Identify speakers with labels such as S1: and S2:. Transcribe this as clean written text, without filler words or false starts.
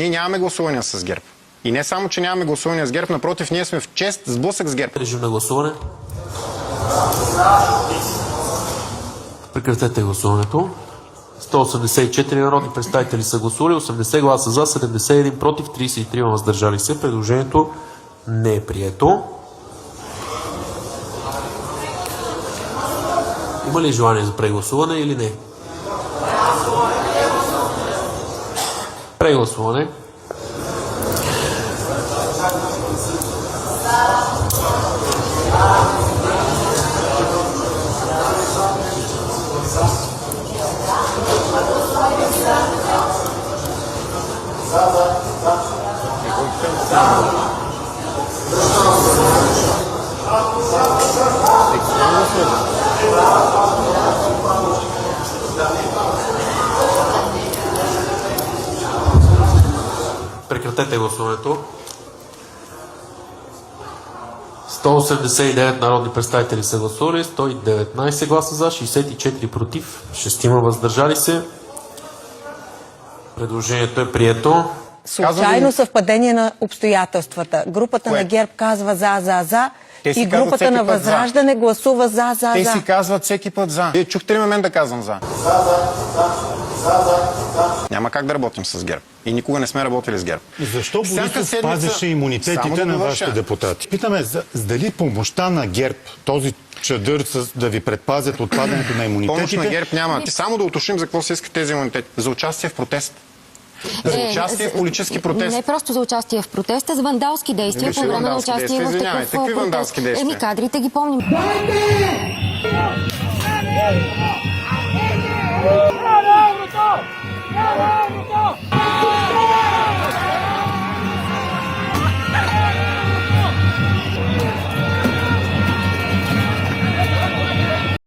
S1: Ние нямаме гласувания с ГЕРБ. И не само, че нямаме гласувания с ГЕРБ, напротив, ние сме в чест сблъсък с ГЕРБ.
S2: Режим на гласуване. Прекратете гласуването. 184 народни представители са гласували, 80 гласа за, 71 против, 33 въздържали се. Предложението не е прието. Има ли желание за прегласуване или не? Прегласуване. Прекратете гласуването. 189 народни представители са гласували, 119 гласа за, 64 против, 6 въздържали се. Предложението е прието.
S3: Случайно съвпадение на обстоятелствата. Групата на ГЕРБ казва за и групата на Възраждане гласува за.
S1: Те си казват всеки път за. Вие чухте ли мен да казвам за? Няма как да работим с ГЕРБ. И никога не сме работили с ГЕРБ.
S4: Защо Борисов пазеше имунитетите на вашите депутати? Питаме дали помощта на ГЕРБ, този чадър да ви предпазят от падането на имунитетите...
S1: Помощ на ГЕРБ няма. Само да уточним за какво се искат тези имунитети. За участие в протест. За участие в политически протест.
S5: Не просто за участие в протеста, за вандалски действия по време на участие в такъв
S1: какви вандалски действия?
S5: Кадрите ги помним.
S6: Браво!